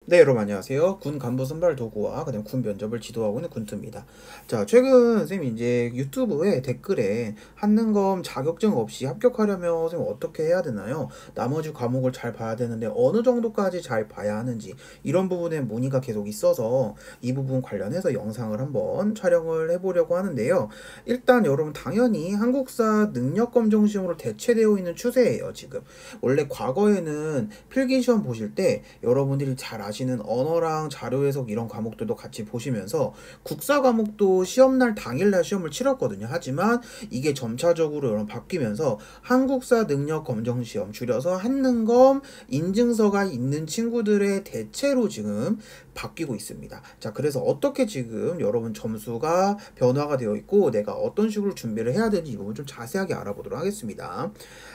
네, 여러분 안녕하세요. 군 간부 선발 도구와 그다음 군 면접을 지도하고 있는 군투입니다. 자, 최근 선생님 이제 유튜브에 댓글에 한능검 자격증 없이 합격하려면 선생님 어떻게 해야 되나요? 나머지 과목을 잘 봐야 되는데 어느 정도까지 잘 봐야 하는지 이런 부분에 문의가 계속 있어서 이 부분 관련해서 영상을 한번 촬영을 해보려고 하는데요. 일단 여러분 당연히 한국사 능력검정 시험으로 대체되어 있는 추세예요, 지금. 원래 과거에는 필기시험 보실 때 여러분들이 잘 아시는 언어랑 자료 해석 이런 과목들도 같이 보시면서 국사 과목도 시험날 당일날 시험을 치렀거든요. 하지만 이게 점차적으로 여러분 바뀌면서 한국사 능력 검정 시험 줄여서 한능검 인증서가 있는 친구들의 대체로 지금 바뀌고 있습니다. 자, 그래서 어떻게 지금 여러분 점수가 변화가 되어 있고 내가 어떤 식으로 준비를 해야 되는지 이 부분 좀 자세하게 알아보도록 하겠습니다.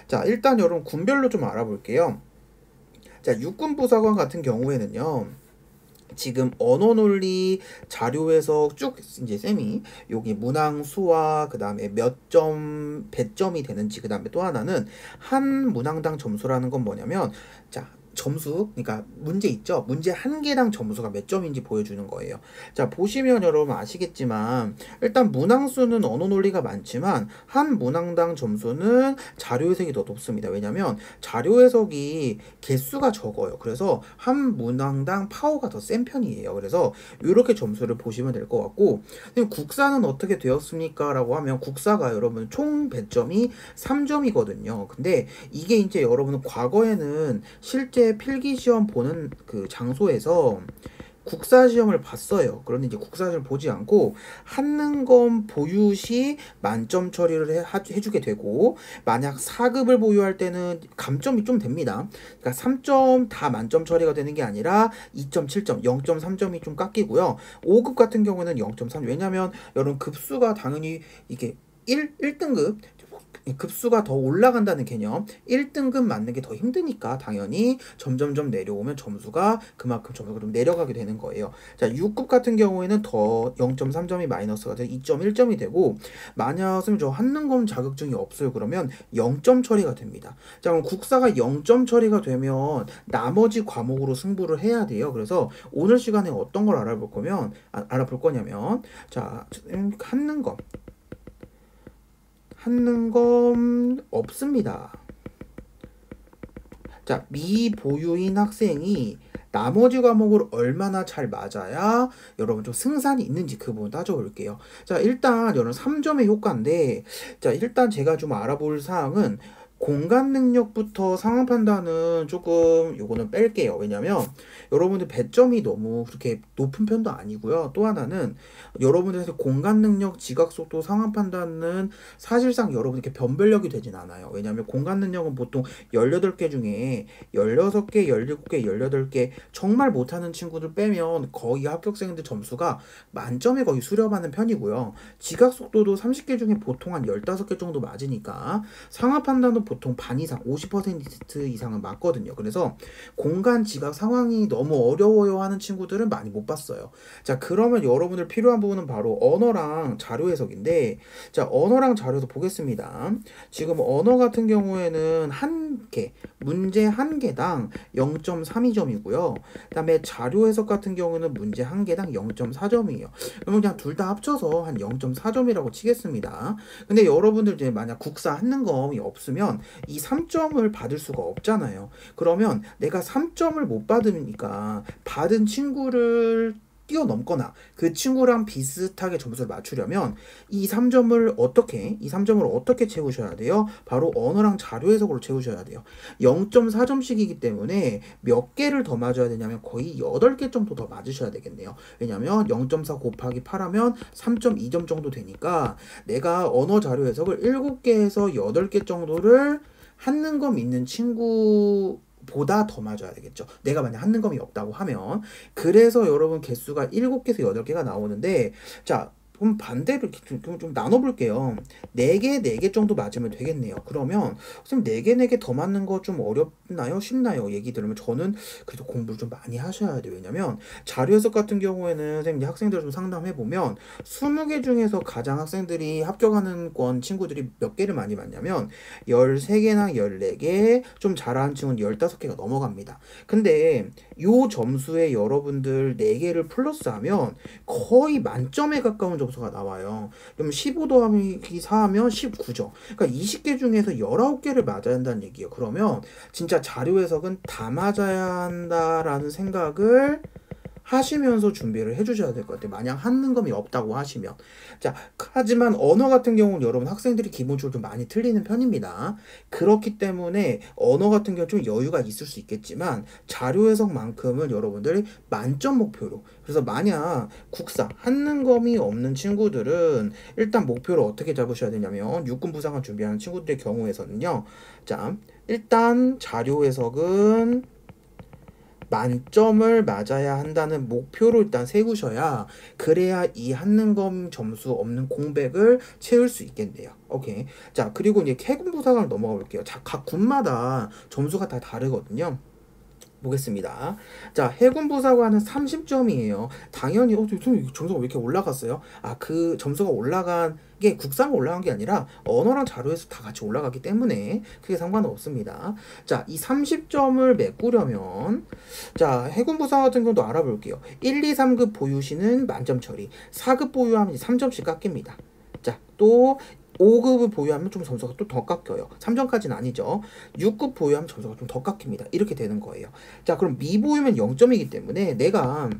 자, 일단 여러분 군별로 좀 알아볼게요. 자, 육군부사관 같은 경우에는요. 지금 언어논리 자료에서 쭉 이제 쌤이 여기 문항수와 그 다음에 몇 점 배점이 되는지 그 다음에 또 하나는 한 문항당 점수라는 건 뭐냐면 자 점수 그러니까 문제 있죠, 문제 한 개당 점수가 몇 점인지 보여주는 거예요. 자 보시면 여러분 아시겠지만 일단 문항수는 언어 논리가 많지만 한 문항당 점수는 자료 해석이 더 높습니다. 왜냐면 자료 해석이 개수가 적어요. 그래서 한 문항당 파워가 더 센 편이에요. 그래서 이렇게 점수를 보시면 될 것 같고, 그럼 국사는 어떻게 되었습니까? 라고 하면 국사가 여러분 총 배점이 3점이거든요. 근데 이게 이제 여러분 과거에는 실제 필기시험 보는 그 장소에서 국사시험을 봤어요. 그런데 이제 국사시험을 보지 않고 한능검 보유 시 만점 처리를 해주게 되고, 만약 4급을 보유할 때는 감점이 좀 됩니다. 그러니까 3점 다 만점 처리가 되는 게 아니라 2.7점, 0.3점이 좀 깎이고요. 5급 같은 경우는 0.3. 왜냐면 여러분 급수가 당연히 이게 1등급 급수가 더 올라간다는 개념, 1등급 맞는 게 더 힘드니까 당연히 점점점 내려오면 점수가 그만큼 점수가 좀 내려가게 되는 거예요. 자, 6급 같은 경우에는 더 0.3점이 마이너스가 돼서 2.1점이 되고, 만약 선생님 저 한능검 자격증이 없어요 그러면 0점 처리가 됩니다. 자, 그럼 국사가 0점 처리가 되면 나머지 과목으로 승부를 해야 돼요. 그래서 오늘 시간에 어떤 걸 알아볼 거냐면 자, 한능검 없습니다. 자, 미보유인 학생이 나머지 과목을 얼마나 잘 맞아야 여러분 좀 승산이 있는지 그 부분 따져볼게요. 자, 일단 여러분 3점의 효과인데, 자, 일단 제가 좀 알아볼 사항은 공간 능력부터 상황 판단은 조금 요거는 뺄게요. 왜냐면 여러분들 배점이 너무 그렇게 높은 편도 아니고요. 또 하나는 여러분들한테 공간 능력, 지각 속도, 상황 판단은 사실상 여러분 이렇게 변별력이 되진 않아요. 왜냐면 공간 능력은 보통 18개 중에 16개, 17개, 18개 정말 못하는 친구들 빼면 거의 합격생들 점수가 만점에 거의 수렴하는 편이고요. 지각 속도도 30개 중에 보통 한 15개 정도 맞으니까 상황 판단도 보통 반 이상, 50% 이상은 맞거든요. 그래서 공간 지각 상황이 너무 어려워요 하는 친구들은 많이 못 봤어요. 자, 그러면 여러분들 필요한 부분은 바로 언어랑 자료 해석인데, 자, 언어랑 자료 해석 보겠습니다. 지금 언어 같은 경우에는 한 개, 문제 한 개당 0.32점이고요. 그 다음에 자료 해석 같은 경우는 문제 한 개당 0.4점이에요. 그러면 그냥 둘 다 합쳐서 한 0.4점이라고 치겠습니다. 근데 여러분들 이제 만약 국사 한능검이 없으면 이 3점을 받을 수가 없잖아요. 그러면 내가 3점을 못 받으니까 받은 친구를 뛰어넘거나 그 친구랑 비슷하게 점수를 맞추려면 이 3점을 어떻게 채우셔야 돼요? 바로 언어랑 자료 해석으로 채우셔야 돼요. 0.4점씩이기 때문에 몇 개를 더 맞아야 되냐면 거의 8개 정도 더 맞으셔야 되겠네요. 왜냐면 0.4 곱하기 8 하면 3.2점 정도 되니까 내가 언어 자료 해석을 7개에서 8개 정도를 한능검 있는 친구 보다 더 맞아야 되겠죠. 내가 만약 한능검이 없다고 하면. 그래서 여러분 개수가 7개에서 8개가 나오는데, 자, 그럼 반대로 좀 나눠볼게요. 4개, 4개 정도 맞으면 되겠네요. 그러면 선생님 4개, 4개 더 맞는 거 좀 어렵나요? 쉽나요? 얘기 들으면 저는 그래도 공부를 좀 많이 하셔야 돼요. 왜냐면 자료 해석 같은 경우에는 선생님 이제 학생들 좀 상담해보면 20개 중에서 가장 학생들이 합격하는 권 친구들이 몇 개를 많이 맞냐면 13개나 14개, 좀 잘하는 친구는 15개가 넘어갑니다. 근데 요 점수에 여러분들 4개를 플러스하면 거의 만점에 가까운 점수가 나와요. 그럼 15 더하기 4하면 19죠. 그러니까 20개 중에서 19개를 맞아야 한다는 얘기예요. 그러면 진짜 자료 해석은 다 맞아야 한다라는 생각을 하시면서 준비를 해주셔야 될 것 같아요. 만약 한능검이 없다고 하시면. 자, 하지만 언어 같은 경우는 여러분 학생들이 기본적으로 좀 많이 틀리는 편입니다. 그렇기 때문에 언어 같은 경우 좀 여유가 있을 수 있겠지만 자료 해석만큼은 여러분들이 만점 목표로. 그래서 만약 국사 한능검이 없는 친구들은 일단 목표를 어떻게 잡으셔야 되냐면 육군 부상을 준비하는 친구들의 경우에서는요. 자, 일단 자료 해석은 만점을 맞아야 한다는 목표로 일단 세우셔야 그래야 이 한능검 점수 없는 공백을 채울 수 있겠네요. 오케이. 자, 그리고 이제 해군 부사관을 넘어가 볼게요. 자, 각 군마다 점수가 다 다르거든요. 보겠습니다. 자, 해군부사관은 30점이에요. 당연히 선생님 점수가 왜 이렇게 올라갔어요? 아, 그 점수가 올라간 게 국사만 올라간 게 아니라 언어랑 자료에서 다 같이 올라가기 때문에 크게 상관은 없습니다. 자, 이 30점을 메꾸려면 자, 해군부사 같은 경우도 알아볼게요. 1, 2, 3급 보유시는 만점 처리, 4급 보유하면 3점씩 깎입니다. 자, 또 5급을 보유하면 좀 점수가 또 더 깎여요. 3점까지는 아니죠. 6급 보유하면 점수가 좀 더 깎입니다. 이렇게 되는 거예요. 자, 그럼 미보유면 0점이기 때문에 내가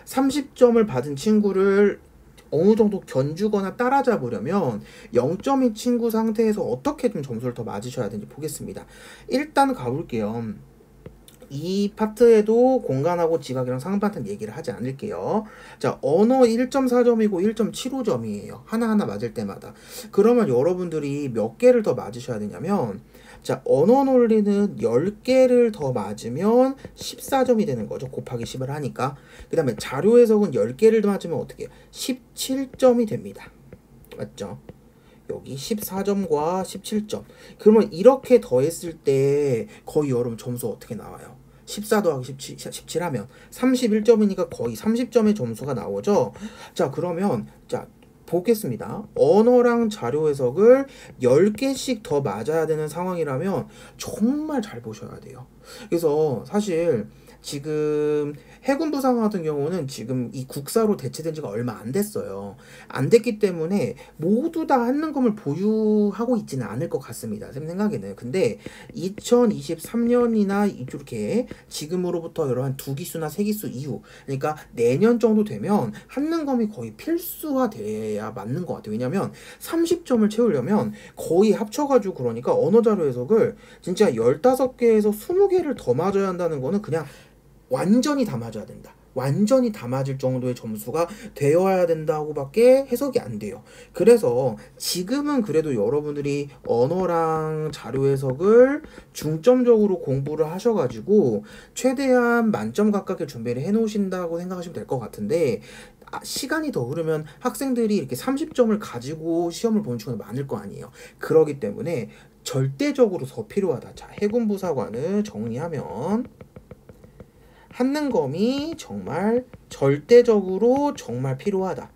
30점을 받은 친구를 어느 정도 견주거나 따라잡으려면 0점인 친구 상태에서 어떻게 좀 점수를 더 맞으셔야 되는지 보겠습니다. 일단 가볼게요. 이 파트에도 공간하고 지각이랑 상반된 얘기를 하지 않을게요. 자, 언어 1.4점이고 1.75점이에요. 하나하나 맞을 때마다. 그러면 여러분들이 몇 개를 더 맞으셔야 되냐면, 자, 언어 논리는 10개를 더 맞으면 14점이 되는 거죠. 곱하기 10을 하니까. 그 다음에 자료 해석은 10개를 더 맞으면 어떻게 해요? 17점이 됩니다. 맞죠? 여기 14점과 17점. 그러면 이렇게 더했을 때 거의 여러분 점수 어떻게 나와요? 14 더하기 17 하면 31점이니까 거의 30점의 점수가 나오죠. 자, 그러면 자, 보겠습니다. 언어랑 자료 해석을 10개씩 더 맞아야 되는 상황이라면 정말 잘 보셔야 돼요. 그래서 사실 지금 해군 부상 같은 경우는 지금 이 국사로 대체된 지가 얼마 안 됐어요. 안 됐기 때문에 모두 다 한능검을 보유하고 있지는 않을 것 같습니다. 제 생각에는. 근데 2023년이나 이렇게 지금으로부터 여러 한 2기수나 3기수 이후, 그러니까 내년 정도 되면 한능검이 거의 필수화 돼야 맞는 것 같아요. 왜냐면 30점을 채우려면 거의 합쳐가지고 그러니까 언어자료 해석을 진짜 15개에서 20개를 더 맞아야 한다는 거는 그냥 완전히 다 맞아야 된다. 완전히 다 맞을 정도의 점수가 되어야 된다고밖에 해석이 안 돼요. 그래서 지금은 그래도 여러분들이 언어랑 자료 해석을 중점적으로 공부를 하셔가지고 최대한 만점 가깝게 준비를 해놓으신다고 생각하시면 될 것 같은데, 시간이 더 흐르면 학생들이 이렇게 30점을 가지고 시험을 보는 친구가 많을 거 아니에요. 그러기 때문에 절대적으로 더 필요하다. 자, 해군부사관을 정리하면 한능검이 정말 절대적으로 정말 필요하다.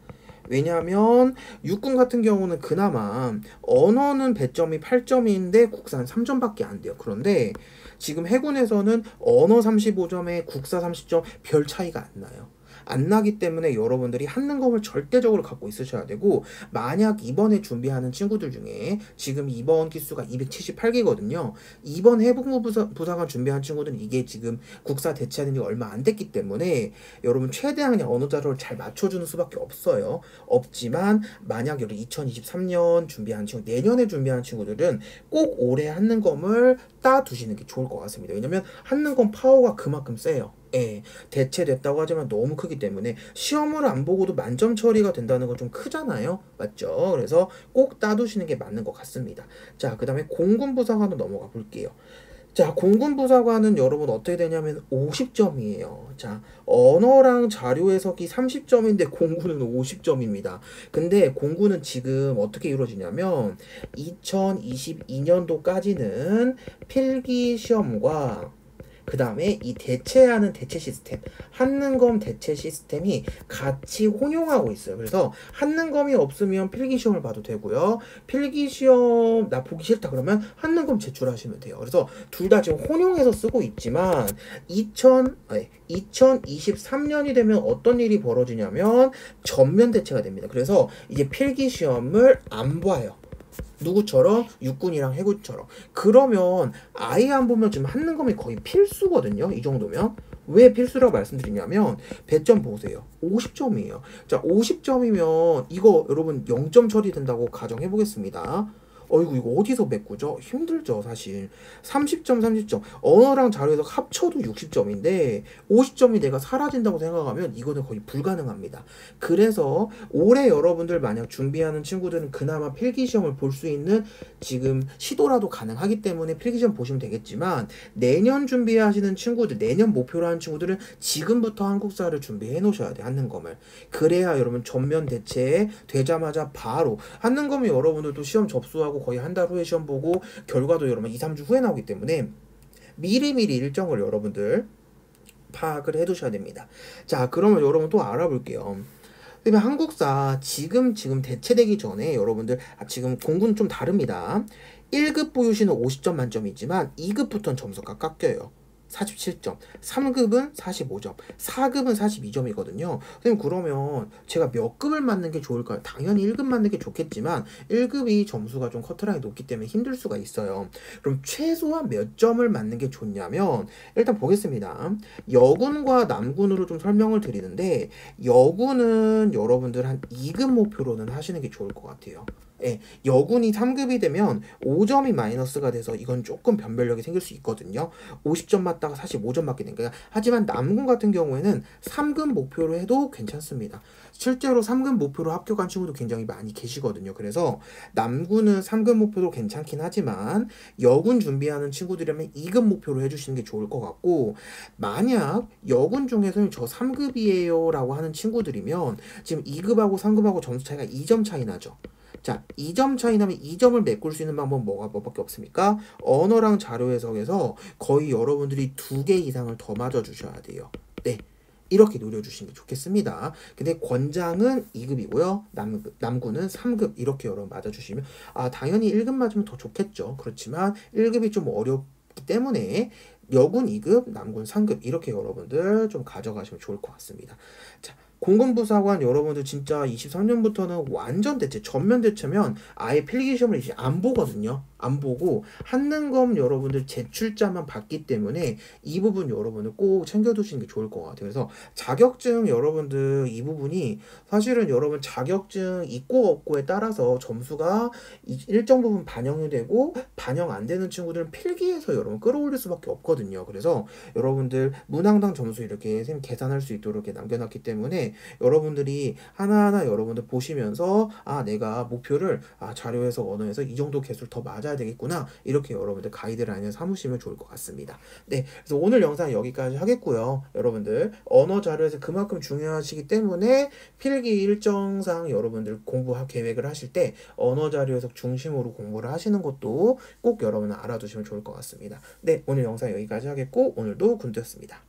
왜냐하면 육군 같은 경우는 그나마 언어는 배점이 8점인데 국사는 3점밖에 안 돼요. 그런데 지금 해군에서는 언어 35점에 국사 30점 별 차이가 안 나요. 안 나기 때문에 여러분들이 한능검을 절대적으로 갖고 있으셔야 되고, 만약 이번에 준비하는 친구들 중에 지금 이번 기수가 278개거든요. 이번 해군부 부사관 준비한 친구들은 이게 지금 국사 대체하는 지 얼마 안 됐기 때문에 여러분 최대한 그냥 언어 자료를 잘 맞춰주는 수밖에 없어요. 없지만 만약 여러분 2023년 준비한 친구, 내년에 준비한 친구들은 꼭 올해 한능검을 따두시는 게 좋을 것 같습니다. 왜냐면 한능검 파워가 그만큼 세요. 예, 대체됐다고 하지만 너무 크기 때문에 시험을 안 보고도 만점 처리가 된다는 건 좀 크잖아요. 맞죠? 그래서 꼭 따두시는 게 맞는 것 같습니다. 자, 그 다음에 공군부사관으로 넘어가 볼게요. 자, 공군부사관은 여러분 어떻게 되냐면 50점이에요. 자, 언어랑 자료 해석이 30점인데 공군은 50점입니다. 근데 공군은 지금 어떻게 이루어지냐면 2022년도까지는 필기 시험과 그 다음에 이 대체하는 대체 시스템, 한능검 대체 시스템이 같이 혼용하고 있어요. 그래서 한능검이 없으면 필기시험을 봐도 되고요. 필기시험 나 보기 싫다 그러면 한능검 제출하시면 돼요. 그래서 둘 다 지금 혼용해서 쓰고 있지만 2023년이 되면 어떤 일이 벌어지냐면 전면 대체가 됩니다. 그래서 이제 필기시험을 안 봐요. 누구처럼? 육군이랑 해군처럼. 그러면 아예 안 보면 지금 한능검이 거의 필수거든요. 이 정도면. 왜 필수라고 말씀드리냐면 배점 보세요. 50점이에요. 자, 50점이면 이거 여러분 0점 처리된다고 가정해 보겠습니다. 어이구 이거 어디서 메꾸죠? 힘들죠 사실. 30점 30점 언어랑 자료에서 합쳐도 60점인데 50점이 내가 사라진다고 생각하면 이거는 거의 불가능합니다. 그래서 올해 여러분들 만약 준비하는 친구들은 그나마 필기시험을 볼 수 있는 지금 시도라도 가능하기 때문에 필기시험 보시면 되겠지만 내년 준비하시는 친구들, 내년 목표로 하는 친구들은 지금부터 한국사를 준비해 놓으셔야 돼. 한능검을. 그래야 여러분 전면 대체 되자마자 바로 한능검이 여러분들도 시험 접수하고 거의 한 달 후에 시험 보고 결과도 여러분 2, 3주 후에 나오기 때문에 미리미리 일정을 여러분들 파악을 해두셔야 됩니다. 자, 그러면 여러분 또 알아볼게요. 그러면 한국사 지금 대체되기 전에 여러분들 지금 공부는 좀 다릅니다. 1급 보유시는 50점 만점이지만 2급부터는 점수가 깎여요. 47점, 3급은 45점, 4급은 42점이거든요. 선생님 그러면 제가 몇 급을 맞는 게 좋을까요? 당연히 1급 맞는 게 좋겠지만 1급이 점수가 좀 커트라인이 높기 때문에 힘들 수가 있어요. 그럼 최소한 몇 점을 맞는 게 좋냐면 일단 보겠습니다. 여군과 남군으로 좀 설명을 드리는데 여군은 여러분들 한 2급 목표로는 하시는 게 좋을 것 같아요. 예, 여군이 3급이 되면 5점이 마이너스가 돼서 이건 조금 변별력이 생길 수 있거든요. 50점 맞다가 45점 맞게 된 거야. 하지만 남군 같은 경우에는 3급 목표로 해도 괜찮습니다. 실제로 3급 목표로 합격한 친구도 굉장히 많이 계시거든요. 그래서 남군은 3급 목표도 괜찮긴 하지만 여군 준비하는 친구들이라면 2급 목표로 해주시는 게 좋을 것 같고 만약 여군 중에서는 저 3급이에요 라고 하는 친구들이면 지금 2급하고 3급하고 점수 차이가 2점 차이 나죠. 자, 2점 차이 나면 2점을 메꿀 수 있는 방법은 뭐밖에 없습니까? 언어랑 자료 해석에서 거의 여러분들이 2개 이상을 더 맞아주셔야 돼요. 네. 이렇게 노려주시는 게 좋겠습니다. 근데 권장은 2급이고요. 남군은 3급 이렇게 여러분 맞아주시면 당연히 1급 맞으면 더 좋겠죠. 그렇지만 1급이 좀 어렵기 때문에 여군 2급, 남군 3급 이렇게 여러분들 좀 가져가시면 좋을 것 같습니다. 자, 공군부사관 여러분들 진짜 23년부터는 완전 대체, 전면 대체면 아예 필기시험을 이제 안 보거든요. 안 보고 한능검 여러분들 제출자만 받기 때문에 이 부분 여러분들 꼭 챙겨두시는 게 좋을 것 같아요. 그래서 자격증 여러분들 이 부분이 사실은 여러분 자격증 있고 없고에 따라서 점수가 일정 부분 반영이 되고 반영 안 되는 친구들은 필기해서 여러분 끌어올릴 수밖에 없거든요. 그래서 여러분들 문항당 점수 이렇게 선생님 계산할 수 있도록 이렇게 남겨놨기 때문에 여러분들이 하나하나 여러분들 보시면서 내가 목표를 자료에서 언어에서 이 정도 개수를 더 맞아야 되겠구나 이렇게 여러분들 가이드라인을 삼으시면 좋을 것 같습니다. 네, 그래서 오늘 영상 여기까지 하겠고요. 여러분들 언어 자료에서 그만큼 중요하시기 때문에 필기 일정상 여러분들 공부 계획을 하실 때 언어 자료 해석 중심으로 공부를 하시는 것도 꼭 여러분 알아두시면 좋을 것 같습니다. 네, 오늘 영상 여기까지 하겠고 오늘도 군대였습니다.